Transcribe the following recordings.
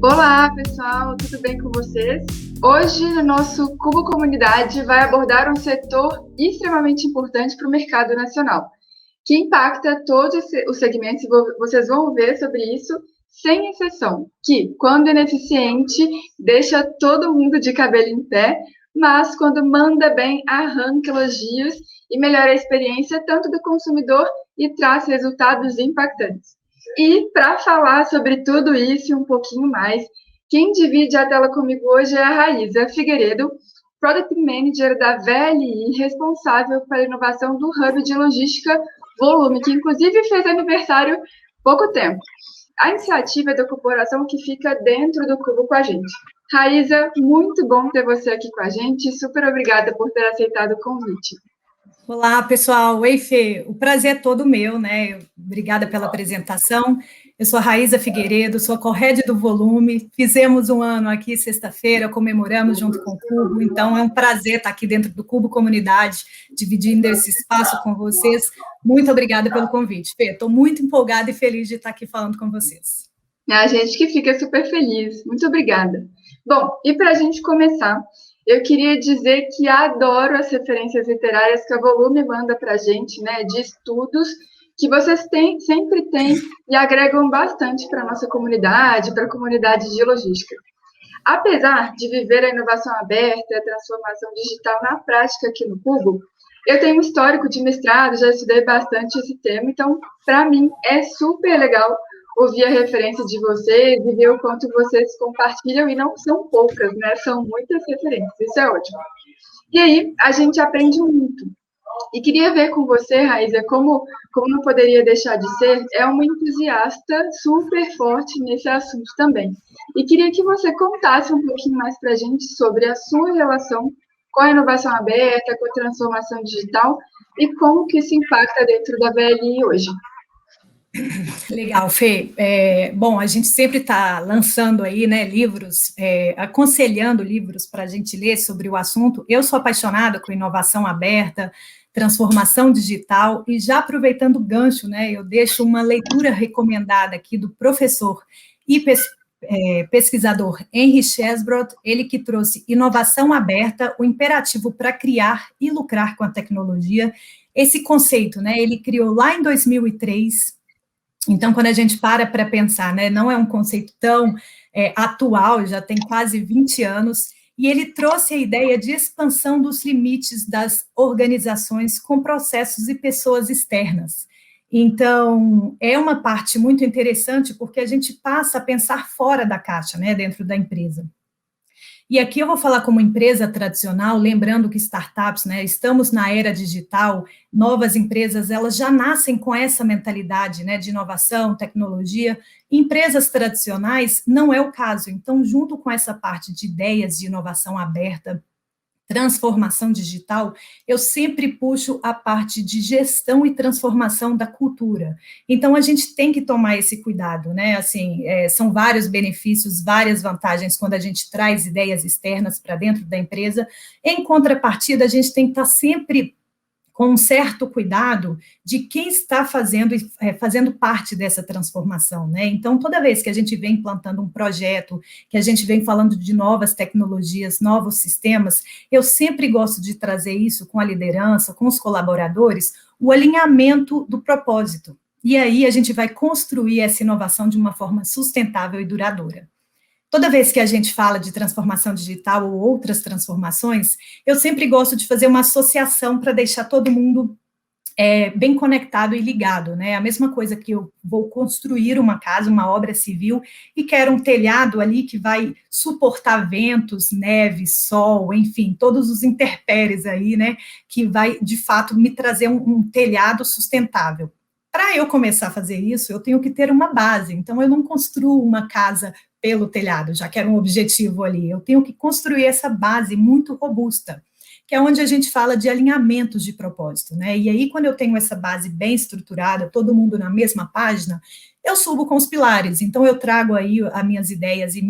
Olá, pessoal, tudo bem com vocês? Hoje, no nosso Cubo Comunidade, vai abordar um setor extremamente importante para o mercado nacional, que impacta todos os segmentos, e vocês vão ver sobre isso, sem exceção, que, quando ineficiente, deixa todo mundo de cabelo em pé, mas quando manda bem, arranca elogios e melhora a experiência tanto do consumidor e traz resultados impactantes. E para falar sobre tudo isso e um pouquinho mais, quem divide a tela comigo hoje é a Raíza Figueiredo, Product Manager da VLI, responsável pela inovação do Hub de Logística Volume, que inclusive fez aniversário há pouco tempo. A iniciativa é da corporação que fica dentro do Cubo com a gente. Raíza, muito bom ter você aqui com a gente. Super obrigada por ter aceitado o convite. Olá, pessoal. Oi, Fê. O prazer é todo meu, né? Obrigada pela apresentação. Eu sou a Raíza Figueiredo, sou a co-head do Volume. Fizemos um ano aqui sexta-feira, comemoramos junto com o Cubo, então é um prazer estar aqui dentro do Cubo Comunidade, dividindo esse espaço com vocês. Muito obrigada pelo convite, Fê. Estou muito empolgada e feliz de estar aqui falando com vocês. A gente que fica super feliz. Muito obrigada. Bom, e para a gente começar, eu queria dizer que adoro as referências literárias que a Volume manda para a gente, né, de estudos que vocês sempre têm e agregam bastante para a nossa comunidade, para a comunidade de logística. Apesar de viver a inovação aberta e a transformação digital na prática aqui no Cubo, eu tenho um histórico de mestrado, já estudei bastante esse tema, então, para mim, é super legal ouvir a referência de vocês e ver o quanto vocês compartilham, e não são poucas, né? São muitas referências, isso é ótimo. E aí, a gente aprende muito. E queria ver com você, Raíza, como não poderia deixar de ser, é uma entusiasta super forte nesse assunto também. E queria que você contasse um pouquinho mais para a gente sobre a sua relação com a inovação aberta, com a transformação digital e como que isso impacta dentro da VLI hoje. Legal, Fê. Bom, a gente sempre está lançando aí, né, livros, aconselhando livros para a gente ler sobre o assunto. Eu sou apaixonada com inovação aberta, transformação digital, e já aproveitando o gancho, né, eu deixo uma leitura recomendada aqui do professor e pesquisador Henry Chesbrot, ele que trouxe Inovação Aberta, o imperativo para criar e lucrar com a tecnologia. Esse conceito, né, ele criou lá em 2003. Então, quando a gente para pensar, né, não é um conceito tão atual, já tem quase 20 anos, e ele trouxe a ideia de expansão dos limites das organizações com processos e pessoas externas. Então, é uma parte muito interessante, porque a gente passa a pensar fora da caixa, né, dentro da empresa. E aqui eu vou falar como empresa tradicional, lembrando que startups, né, estamos na era digital, novas empresas, elas já nascem com essa mentalidade, né, de inovação, tecnologia. Empresas tradicionais não é o caso. Então, junto com essa parte de ideias de inovação aberta, transformação digital, eu sempre puxo a parte de gestão e transformação da cultura. Então, a gente tem que tomar esse cuidado, né? Assim, são vários benefícios, várias vantagens quando a gente traz ideias externas para dentro da empresa. Em contrapartida, a gente tem que estar sempre com um certo cuidado de quem está fazendo parte dessa transformação, né? Então, toda vez que a gente vem implantando um projeto, que a gente vem falando de novas tecnologias, novos sistemas, eu sempre gosto de trazer isso com a liderança, com os colaboradores, o alinhamento do propósito. E aí a gente vai construir essa inovação de uma forma sustentável e duradoura. Toda vez que a gente fala de transformação digital ou outras transformações, eu sempre gosto de fazer uma associação para deixar todo mundo bem conectado e ligado, né? A mesma coisa que eu vou construir uma casa, uma obra civil, e quero um telhado ali que vai suportar ventos, neve, sol, enfim, todos os intempéries aí, né? Que vai, de fato, me trazer um telhado sustentável. Para eu começar a fazer isso, eu tenho que ter uma base. Então, eu não construo uma casa pelo telhado, já que era um objetivo ali. Eu tenho que construir essa base muito robusta, que é onde a gente fala de alinhamentos de propósito, né? E aí, quando eu tenho essa base bem estruturada, todo mundo na mesma página, eu subo com os pilares. Então, eu trago aí as minhas ideias e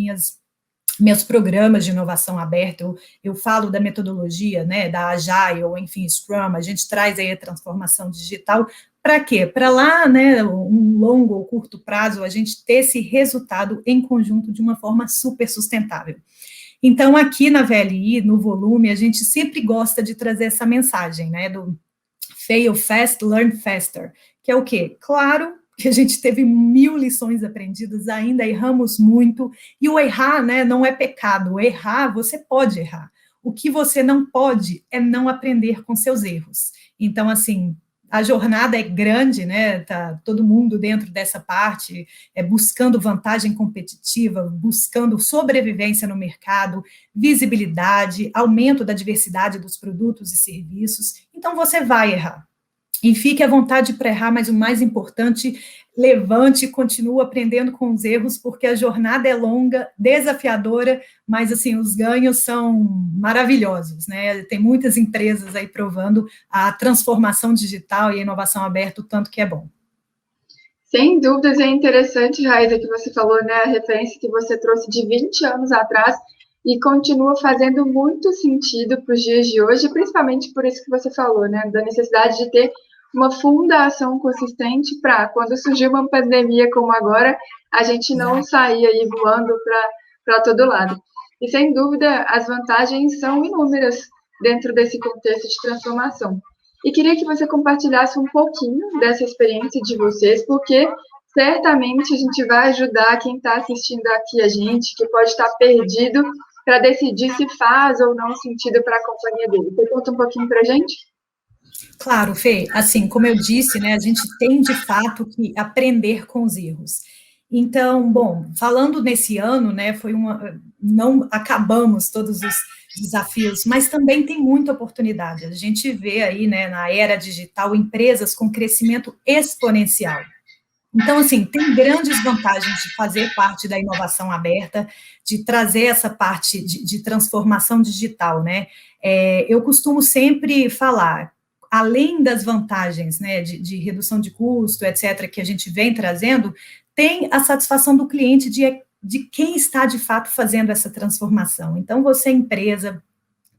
meus programas de inovação aberta, eu falo da metodologia, né, da Agile, enfim, Scrum, a gente traz aí a transformação digital Para quê? Para lá, né, um longo ou curto prazo, a gente ter esse resultado em conjunto de uma forma super sustentável. Então, aqui na VLI, no volume, a gente sempre gosta de trazer essa mensagem, né, do fail fast, learn faster, que é o quê? Claro que a gente teve 1000 lições aprendidas, ainda erramos muito, e o errar, né, não é pecado, o errar, você pode errar. O que você não pode é não aprender com seus erros. Então, assim, a jornada é grande, né? Tá todo mundo dentro dessa parte, buscando vantagem competitiva, buscando sobrevivência no mercado, visibilidade, aumento da diversidade dos produtos e serviços. Então você vai errar. E fique à vontade para errar, mas o mais importante, levante e continue aprendendo com os erros, porque a jornada é longa, desafiadora, mas assim, os ganhos são maravilhosos, né? Tem muitas empresas aí provando a transformação digital e a inovação aberta, o tanto que é bom. Sem dúvidas, é interessante, Raíssa, que você falou, né, a referência que você trouxe de 20 anos atrás e continua fazendo muito sentido para os dias de hoje, principalmente por isso que você falou, né, da necessidade de ter uma fundação consistente para, quando surgiu uma pandemia como agora, a gente não sair aí voando para todo lado. E, sem dúvida, as vantagens são inúmeras dentro desse contexto de transformação. E queria que você compartilhasse um pouquinho dessa experiência de vocês, porque certamente a gente vai ajudar quem está assistindo aqui a gente, que pode estar perdido, para decidir se faz ou não sentido para a companhia dele. Você conta um pouquinho para a gente? Claro, Fê, assim, como eu disse, né, a gente tem de fato que aprender com os erros. Então, bom, falando nesse ano, né, não acabamos todos os desafios, mas também tem muita oportunidade. A gente vê aí, né, na era digital, empresas com crescimento exponencial. Então, assim, tem grandes vantagens de fazer parte da inovação aberta, de trazer essa parte de transformação digital, né? Eu costumo sempre falar, além das vantagens, né, de redução de custo, etc., que a gente vem trazendo, tem a satisfação do cliente de quem está, de fato, fazendo essa transformação. Então, você, empresa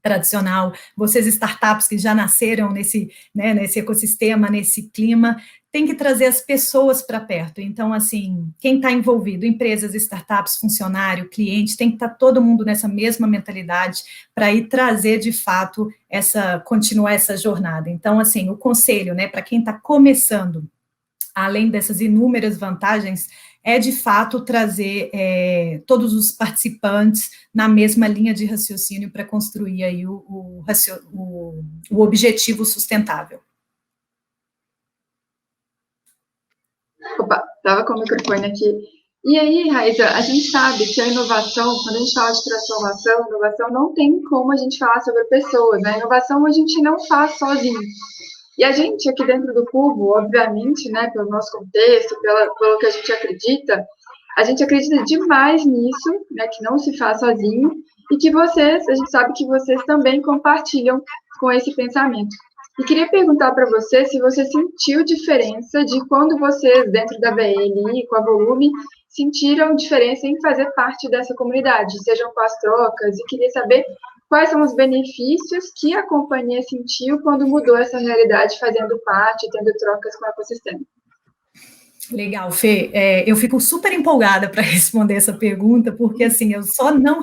tradicional, vocês startups que já nasceram nesse, né, nesse ecossistema, nesse clima, tem que trazer as pessoas para perto. Então, assim, quem está envolvido, empresas, startups, funcionário, cliente, tem que estar todo mundo nessa mesma mentalidade para ir trazer, de fato, continuar essa jornada. Então, assim, o conselho, né, para quem está começando, além dessas inúmeras vantagens, é, de fato, trazer todos os participantes na mesma linha de raciocínio para construir aí o objetivo sustentável. Opa, estava com o microfone aqui. E aí, Raíssa, a gente sabe que a inovação, quando a gente fala de transformação, inovação não tem como a gente falar sobre pessoas, né? Inovação a gente não faz sozinho. E a gente aqui dentro do Cubo, obviamente, né, pelo nosso contexto, pelo que a gente acredita demais nisso, né, que não se faz sozinho, e que a gente sabe que vocês também compartilham com esse pensamento. E queria perguntar para você se você sentiu diferença de quando vocês, dentro da VLI, com a Volume, sentiram diferença em fazer parte dessa comunidade, sejam com as trocas, e queria saber quais são os benefícios que a companhia sentiu quando mudou essa realidade, fazendo parte, tendo trocas com o ecossistema. Legal, Fê. Eu fico super empolgada para responder essa pergunta, porque, assim, eu só não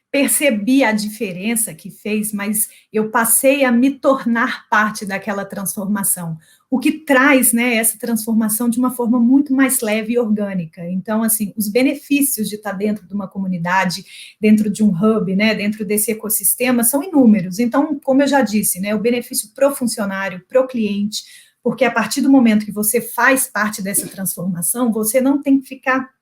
percebi a diferença que fez, mas eu passei a me tornar parte daquela transformação, o que traz, né, essa transformação de uma forma muito mais leve e orgânica. Então, assim, os benefícios de estar dentro de uma comunidade, dentro de um hub, né, dentro desse ecossistema, são inúmeros. Então, como eu já disse, né, o benefício para o funcionário, para o cliente, porque a partir do momento que você faz parte dessa transformação, você não tem que ficar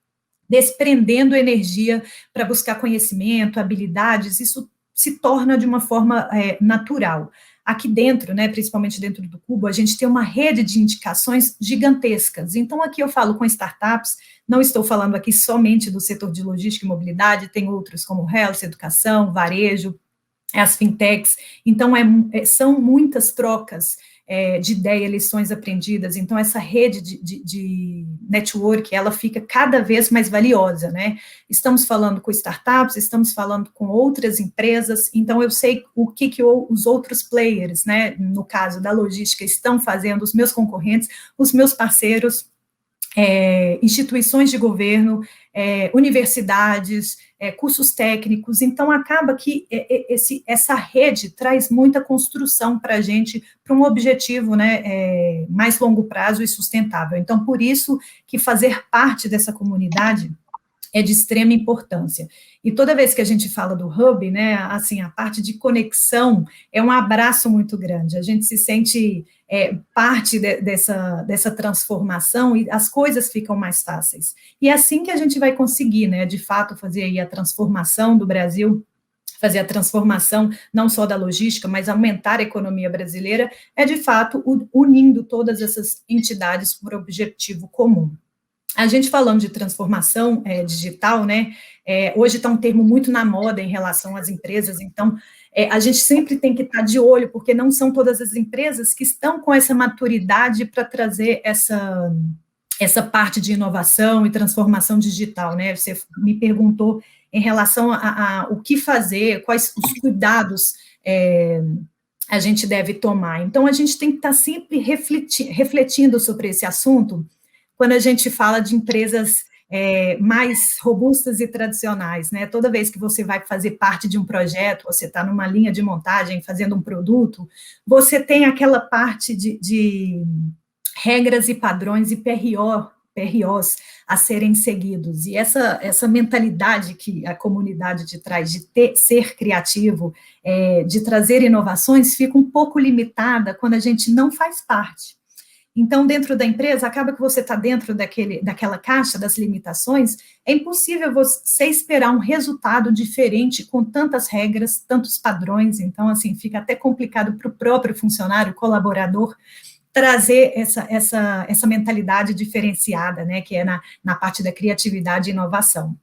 desprendendo energia para buscar conhecimento, habilidades, isso se torna de uma forma natural. Aqui dentro, né, principalmente dentro do Cubo, a gente tem uma rede de indicações gigantescas. Então, aqui eu falo com startups, não estou falando aqui somente do setor de logística e mobilidade, tem outros como health, educação, varejo, as fintechs. Então, são muitas trocas de ideia, lições aprendidas. Então, essa rede de network, ela fica cada vez mais valiosa, né? Estamos falando com startups, estamos falando com outras empresas, então eu sei o que os outros players, né, no caso da logística, estão fazendo, os meus concorrentes, os meus parceiros, instituições de governo, universidades, cursos técnicos, então acaba que essa rede traz muita construção para a gente, para um objetivo, né, mais longo prazo e sustentável. Então, por isso que fazer parte dessa comunidade é de extrema importância. E toda vez que a gente fala do Hub, né, assim, a parte de conexão é um abraço muito grande, a gente se sente parte dessa transformação e as coisas ficam mais fáceis. E é assim que a gente vai conseguir, né, de fato, fazer aí a transformação do Brasil, fazer a transformação não só da logística, mas aumentar a economia brasileira, de fato, unindo todas essas entidades por objetivo comum. A gente falando de transformação digital, né, hoje está um termo muito na moda em relação às empresas, então a gente sempre tem que estar de olho, porque não são todas as empresas que estão com essa maturidade para trazer essa parte de inovação e transformação digital, né, você me perguntou em relação a o que fazer, quais os cuidados a gente deve tomar, então a gente tem que estar sempre refletindo sobre esse assunto, quando a gente fala de empresas mais robustas e tradicionais, né? Toda vez que você vai fazer parte de um projeto, você está numa linha de montagem, fazendo um produto, você tem aquela parte de regras e padrões e PROs a serem seguidos, e essa mentalidade que a comunidade te traz de ser criativo, de trazer inovações, fica um pouco limitada quando a gente não faz parte. Então, dentro da empresa, acaba que você está dentro daquela caixa das limitações, é impossível você esperar um resultado diferente com tantas regras, tantos padrões, então, assim, fica até complicado para o próprio funcionário, colaborador, trazer essa mentalidade diferenciada, né, que é na parte da criatividade e inovação.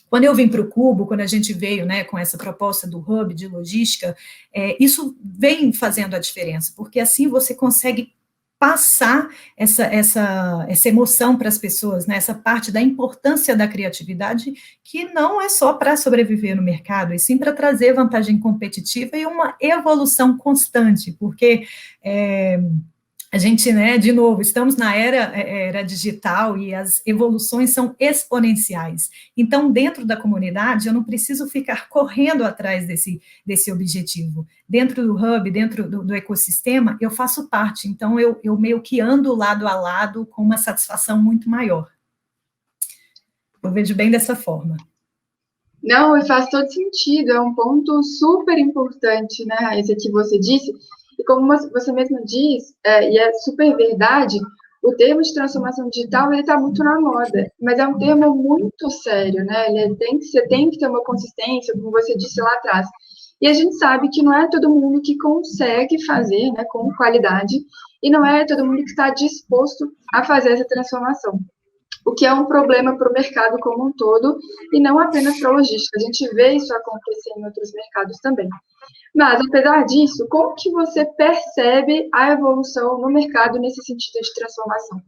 Quando eu vim para o Cubo, quando a gente veio, né, com essa proposta do Hub de logística, isso vem fazendo a diferença, porque assim você consegue passar essa emoção para as pessoas, né, essa parte da importância da criatividade, que não é só para sobreviver no mercado, e sim para trazer vantagem competitiva e uma evolução constante, porque a gente, né, de novo, estamos na era digital e as evoluções são exponenciais. Então, dentro da comunidade, eu não preciso ficar correndo atrás desse objetivo. Dentro do Hub, dentro do ecossistema, eu faço parte. Então, eu meio que ando lado a lado com uma satisfação muito maior. Eu vejo bem dessa forma. Não, e faz todo sentido. É um ponto super importante, né, esse que você disse. E como você mesmo diz, e é super verdade, o termo de transformação digital, ele está muito na moda, mas é um termo muito sério, né? Você tem que ter uma consistência, como você disse lá atrás. E a gente sabe que não é todo mundo que consegue fazer, né, com qualidade, e não é todo mundo que está disposto a fazer essa transformação. O que é um problema para o mercado como um todo, e não apenas para a logística. A gente vê isso acontecer em outros mercados também. Mas, apesar disso, como que você percebe a evolução no mercado nesse sentido de transformação?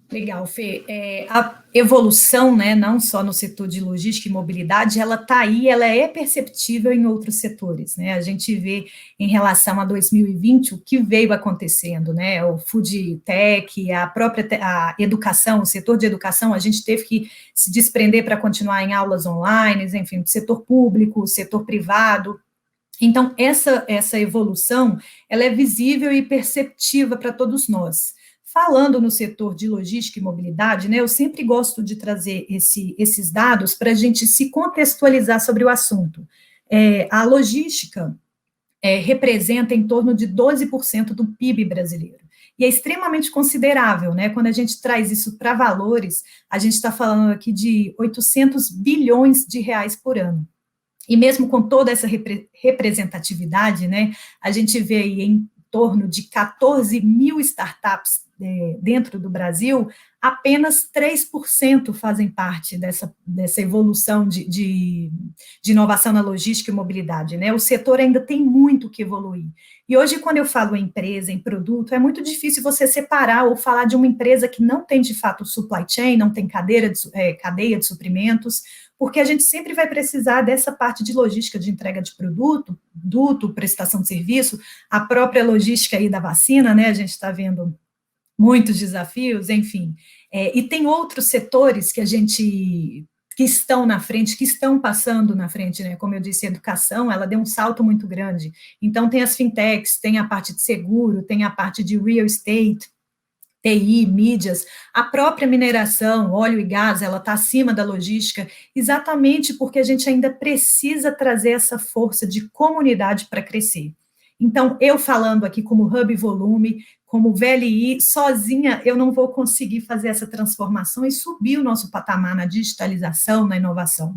Legal, Fê. A evolução, né, não só no setor de logística e mobilidade, ela está aí, ela é perceptível em outros setores, né? A gente vê em relação a 2020 o que veio acontecendo, né? O food tech, a educação, o setor de educação, a gente teve que se desprender para continuar em aulas online, enfim, setor público, setor privado. Então, essa evolução, ela é visível e perceptível para todos nós. Falando no setor de logística e mobilidade, né, eu sempre gosto de trazer esses dados para a gente se contextualizar sobre o assunto. A logística representa em torno de 12% do PIB brasileiro. E é extremamente considerável, né? Quando a gente traz isso para valores, a gente está falando aqui de 800 bilhões de reais por ano. E mesmo com toda essa representatividade, né, a gente vê aí em torno de 14 mil startups dentro do Brasil, apenas 3% fazem parte dessa evolução de inovação na logística e mobilidade, né? O setor ainda tem muito que evoluir. E hoje, quando eu falo em empresa, em produto, é muito difícil você separar ou falar de uma empresa que não tem, de fato, supply chain, não tem cadeia de suprimentos, porque a gente sempre vai precisar dessa parte de logística de entrega de produto, prestação de serviço, a própria logística aí da vacina, né? A gente está vendo muitos desafios, enfim. E tem outros setores que estão na frente, que estão passando na frente, né? Como eu disse, a educação, ela deu um salto muito grande. Então, tem as fintechs, tem a parte de seguro, tem a parte de real estate, TI, mídias, a própria mineração, óleo e gás, ela está acima da logística, exatamente porque a gente ainda precisa trazer essa força de comunidade para crescer. Então, eu falando aqui como Hub Volume, como VLI, sozinha eu não vou conseguir fazer essa transformação e subir o nosso patamar na digitalização, na inovação.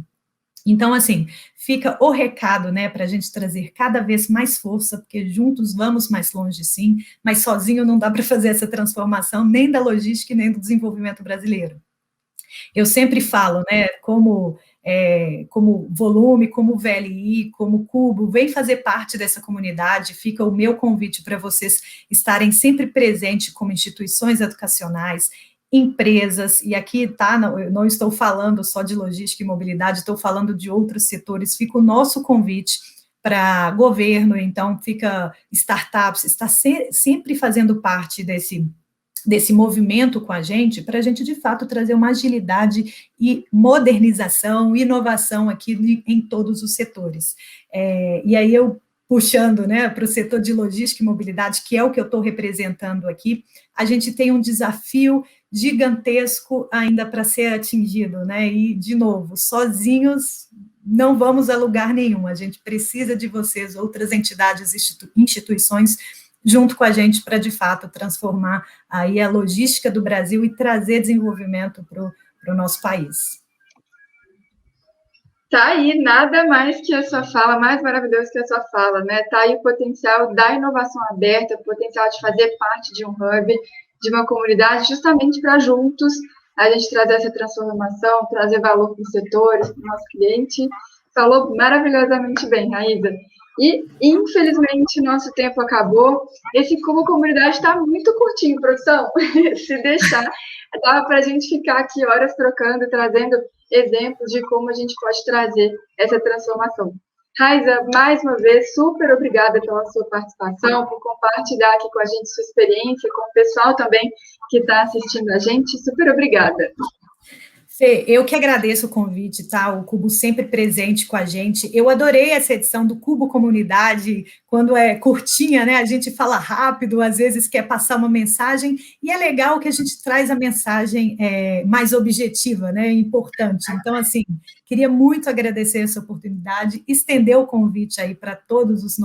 Então, assim, fica o recado, né, para a gente trazer cada vez mais força, porque juntos vamos mais longe, sim, mas sozinho não dá para fazer essa transformação, nem da logística e nem do desenvolvimento brasileiro. Eu sempre falo, né, como Volume, como VLI, como Cubo, vem fazer parte dessa comunidade, fica o meu convite para vocês estarem sempre presentes como instituições educacionais, empresas, e aqui não estou falando só de logística e mobilidade, estou falando de outros setores, fica o nosso convite para governo, então fica startups, está sempre fazendo parte desse movimento com a gente, para a gente, de fato, trazer uma agilidade e modernização, inovação aqui em todos os setores. E aí eu, puxando, né, para o setor de logística e mobilidade, que é o que eu estou representando aqui, a gente tem um desafio gigantesco ainda para ser atingido, né, e, de novo, sozinhos não vamos a lugar nenhum, a gente precisa de vocês, outras entidades, instituições, junto com a gente para, de fato, transformar aí a logística do Brasil e trazer desenvolvimento para o nosso país. Tá aí nada mais que a sua fala, mais maravilhoso que a sua fala, né? Tá aí o potencial da inovação aberta, o potencial de fazer parte de um hub, de uma comunidade, justamente para juntos a gente trazer essa transformação, trazer valor para os setores, para o nosso cliente. Falou maravilhosamente bem, Raíza. E, infelizmente, nosso tempo acabou. Esse Cubo Comunidade está muito curtinho, produção. Se deixar, dava para a gente ficar aqui horas trocando, trazendo exemplos de como a gente pode trazer essa transformação. Raíza, mais uma vez, super obrigada pela sua participação, por compartilhar aqui com a gente sua experiência, com o pessoal também que está assistindo a gente. Super obrigada. Fê, eu que agradeço o convite, tá? O Cubo sempre presente com a gente. Eu adorei essa edição do Cubo Comunidade, quando é curtinha, né? A gente fala rápido, às vezes quer passar uma mensagem, e é legal que a gente traz a mensagem mais objetiva, né? Importante. Então, assim, queria muito agradecer essa oportunidade, estender o convite aí para todos os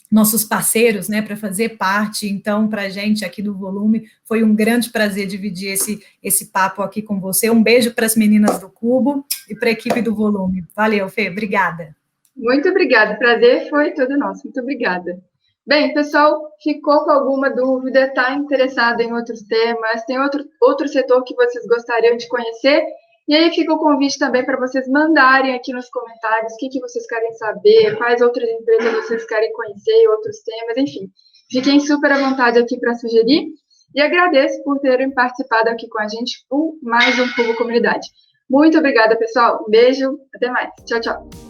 nossos parceiros, né, para fazer parte. Então, para a gente aqui do Volume, foi um grande prazer dividir esse papo aqui com você. Um beijo para as meninas do Cubo e para a equipe do Volume. Valeu, Fê, obrigada. Muito obrigada, o prazer foi todo nosso, muito obrigada. Bem, pessoal, ficou com alguma dúvida, está interessado em outros temas, tem outro setor que vocês gostariam de conhecer? E aí fica o convite também para vocês mandarem aqui nos comentários o que vocês querem saber, quais outras empresas vocês querem conhecer, outros temas, enfim. Fiquem super à vontade aqui para sugerir. E agradeço por terem participado aqui com a gente por mais um Cubo Comunidade. Muito obrigada, pessoal. Um beijo, até mais. Tchau, tchau.